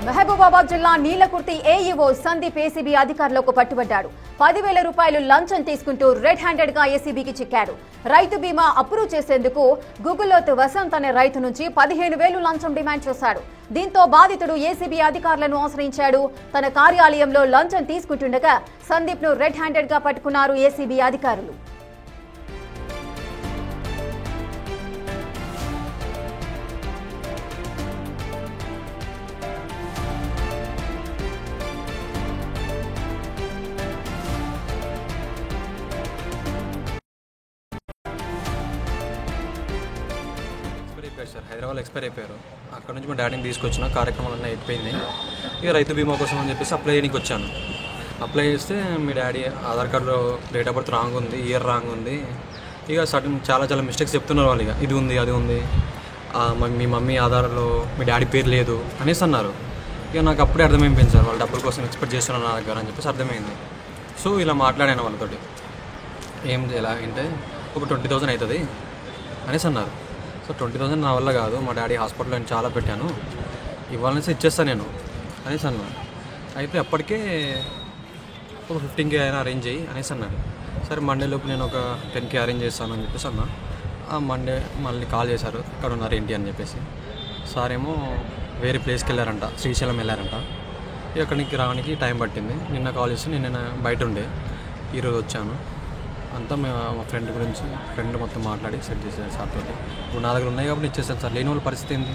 మహబూబాబాద్ జిల్లా Neelakurthi AEO Sandeep ACB అధికారులకు పట్టుబడ్డాడు. 10,000 రూపాయలు లంచం తీసుకుంటూ రెడ్ హ్యాండెడ్ గా ఏసీబీకి చిక్కాడు. రైతు బీమా అప్రూవ్ చేసేందుకు గుగులోత్ వసంత్ అనే రైతు నుంచి 15,000 లంచం డిమాండ్ చేశాడు. దీంతో బాధితుడు ఏసీబీ అధికారులను ఆశ్రయించాడు. తన కార్యాలయంలో లంచం తీసుకుంటుండగా సందీప్ ను రెడ్ హ్యాండెడ్ గా పట్టుకున్నారు ఏసీబీ అధికారులు. సార్ హైదరాబాద్ ఎక్స్పైర్ అయిపోయారు. అక్కడ నుంచి మా డాడీని తీసుకొచ్చిన కార్యక్రమాలన్నీ అయిపోయింది. ఇక రైతు బీమా కోసం అని చెప్పేసి అప్లై చేయడానికి వచ్చాను. అప్లై చేస్తే మీ డాడీ ఆధార్ కార్డులో డేట్ ఆఫ్ బర్త్ రాంగ్ ఉంది, ఇయర్ రాంగ్ ఉంది, ఇక సడన్ చాలా మిస్టేక్స్ చెప్తున్నారు వాళ్ళు. ఇక ఇది ఉంది అది ఉంది, మీ మమ్మీ ఆధార్లో మీ డాడీ పేరు లేదు అనేసి అన్నారు. ఇక నాకు అప్పుడే అర్థమైపోయింది సార్, వాళ్ళు డబ్బుల కోసం ఎక్స్పెక్ట్ చేస్తున్నారు నా దగ్గర అని చెప్పేసి అర్థమైంది. సో ఇలా మాట్లాడాను వాళ్ళతోటి. ఎలా అంటే ఒక 20,000 అవుతుంది అనేసి అన్నారు. సో 20,000 నా వల్ల కాదు, మా డాడీ హాస్పిటల్లో నేను చాలా పెట్టాను, ఇవ్వాలనేసి ఇచ్చేస్తాను నేను అనేసి అన్నాను. అయితే అప్పటికే ఒక 15K అయినా అరేంజ్ చేయి అనేసి అన్నారు. సరే మండేలోపు నేను ఒక 10K అరేంజ్ చేస్తాను అని చెప్పేసి అన్నా. ఆ మండే మళ్ళీ కాల్ చేశారు, ఇక్కడ ఉన్నారు ఏంటి అని చెప్పేసి. సార్ ఏమో వేరే ప్లేస్కి వెళ్ళారంట, శ్రీశైలం వెళ్ళారంట. ఇక్కడికి రావడానికి టైం పట్టింది. నిన్న కాల్ చేసి నేను బయట ఉండే, ఈరోజు వచ్చాను. అంతా మా ఫ్రెండ్ మొత్తం మాట్లాడి సెట్ చేశారు సార్ తోటి. ఇప్పుడు నా దగ్గర ఉన్నాయి కాబట్టి ఇచ్చేసాను సార్. లేని వాళ్ళ పరిస్థితి ఏంటి?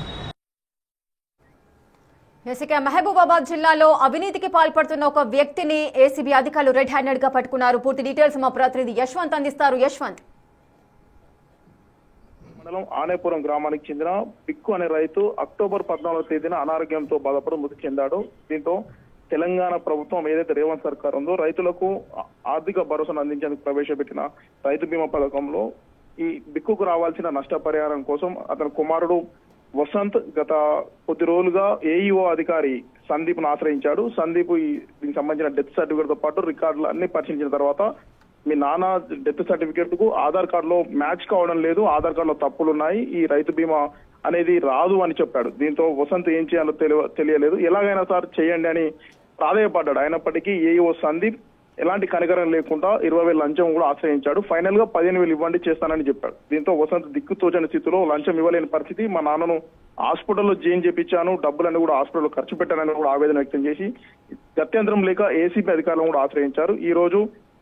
మహబూబాబాద్ జిల్లాలో అవినీతికి పాల్పడుతున్న ఒక వ్యక్తిని ఏసీబీ అధికారులు రెడ్ హ్యాండెడ్ గా పట్టుకున్నారు. పూర్తి డీటెయిల్స్ మా ప్రతినిధి యశ్వంత్ అందిస్తారు. యశ్వంత్. మండలం ఆనేపురం గ్రామానికి చెందిన పిక్కు అనే రైతు అక్టోబర్ 14వ తేదీన అనారోగ్యంతో బాధపడి మృతి చెందాడు. దీంతో తెలంగాణ ప్రభుత్వం ఏదైతే రేవంత్ సర్కార్ ఉందో రైతులకు ఆర్థిక భరోసాను అందించేందుకు ప్రవేశపెట్టిన రైతు బీమా పథకంలో ఈ బిక్కుకు రావాల్సిన నష్టపరిహారం కోసం అతని కుమారుడు వసంత్ గత కొద్ది రోజులుగా ఏఈఓ అధికారి సందీప్ ను ఆశ్రయించాడు. సందీప్ దీనికి సంబంధించిన డెత్ సర్టిఫికేట్ తో పాటు రికార్డులు అన్ని పరిశీలించిన తర్వాత మీ నాన్న డెత్ సర్టిఫికేట్ కు ఆధార్ కార్డులో మ్యాచ్ కావడం లేదు, ఆధార్ కార్డులో తప్పులు ఉన్నాయి, ఈ రైతు బీమా అనేది రాదు అని చెప్పాడు. దీంతో వసంత్ ఏం చేయాలో తెలియలేదు. ఎలాగైనా సార్ చేయండి అని ప్రాధేయపడ్డాడు. అయినప్పటికీ ఏఈఓ సందీప్ ఎలాంటి కనికరం లేకుండా 20,000 లంచం కూడా ఆశ్రయించాడు. ఫైనల్ గా 15,000 ఇవ్వండి చేస్తానని చెప్పాడు. దీంతో వసంత్ దిక్కుతోచని స్థితిలో లంచం ఇవ్వలేని పరిస్థితి. మా నాన్నను హాస్పిటల్లో జాయిన్ చేయించాను, డబ్బులన్నీ కూడా హాస్పిటల్లో ఖర్చు పెట్టానని కూడా ఆవేదన వ్యక్తం చేసి గత్యంతరం లేక ఏసీబీ అధికారులను కూడా ఆశ్రయించారు. ఈ రోజు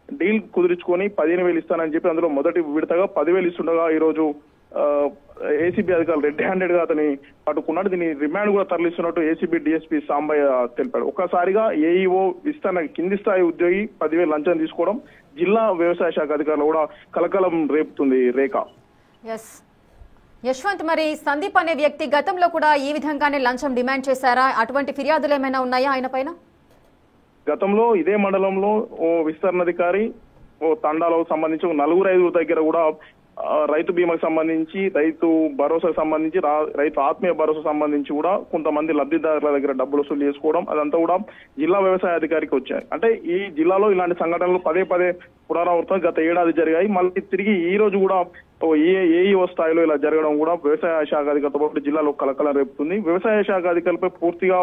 డీల్ కుదుర్చుకొని 15,000 ఇస్తానని చెప్పి అందులో మొదటి విడతగా 10,000 ఇస్తుండగా ఈ రోజు ఏసీబీ అధికారులు రెడ్ హ్యాండెడ్ గా అతని పట్టుకున్నాడు. దీన్ని రిమాండ్ కూడా తరలిస్తున్నట్టు ఏసీబీ డీఎస్పీ సాంబయ్య తెలిపాడు. ఒక్కసారిగా ఏఈఓ కింది స్థాయి ఉద్యోగి 10,000 లంచం తీసుకోవడం జిల్లా వ్యవసాయ శాఖ అధికారులు కూడా కలకలం రేపుతుంది. రేఖ. యశ్వంత్, మరి సందీప్ అనే వ్యక్తి గతంలో కూడా ఈ విధంగానే లంచం డిమాండ్ చేశారా? అటువంటి ఫిర్యాదులు ఏమైనా ఉన్నాయా ఆయన పైన? గతంలో ఇదే మండలంలో ఓ విస్తరణాధికారి ఓ తండాలకు సంబంధించి 4-5 దగ్గర కూడా రైతు బీమాకు సంబంధించి, రైతు భరోసాకు సంబంధించి, రైతు ఆత్మీయ భరోసా సంబంధించి కూడా కొంతమంది లబ్ధిదారుల దగ్గర డబ్బులు వసూలు చేసుకోవడం అదంతా కూడా జిల్లా వ్యవసాయ అధికారికి వచ్చాయి. అంటే ఈ జిల్లాలో ఇలాంటి సంఘటనలు పదే పునరావృతం గత ఏడాది జరిగాయి. మళ్ళీ తిరిగి ఈ రోజు కూడా ఏఈఓ స్థాయిలో ఇలా జరగడం కూడా వ్యవసాయ శాఖ అధికారితో పాటు జిల్లాలో కలకలం రేపుతుంది. వ్యవసాయ శాఖ అధికారులపై పూర్తిగా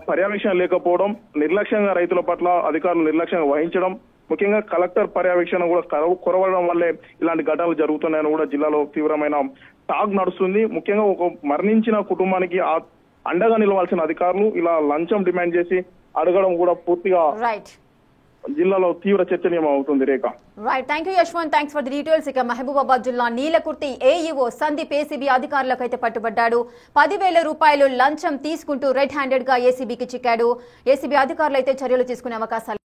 పర్యవేక్షణ లేకపోవడం, నిర్లక్ష్యంగా రైతుల పట్ల అధికారులు నిర్లక్ష్యంగా వహించడం, ముఖ్యంగా కలెక్టర్ పర్యవేక్షణ కూడా కొరవడం వల్లే ఇలాంటి ఘటనలు జరుగుతున్నాయని కూడా జిల్లాలో తీవ్రమైన టాక్ నడుస్తుంది. ముఖ్యంగా ఒక మరణించిన కుటుంబానికి అండగా నిలవాల్సిన అధికారులు ఇలా లంచం డిమాండ్ చేసి అడగడం కూడా పూర్తిగా జిల్లాలో తీవ్ర చర్చనీయం అవుతుంది. Rekha. Right, thank you Yashwant, thanks for the details. ఇక మహబూబాబాద్ జిల్లా నీలకుర్తి ఏఈఓ సందీప్ ఏసీబీ అధికారులకు అయితే పట్టుబడ్డాడు. 10,000 రూపాయలు లంచం తీసుకుంటూ రెడ్ హ్యాండెడ్ గా ఏసీబీకి చిక్కాడు. ఏసీబీ అధికారులు అయితే చర్యలు తీసుకునే అవకాశాలు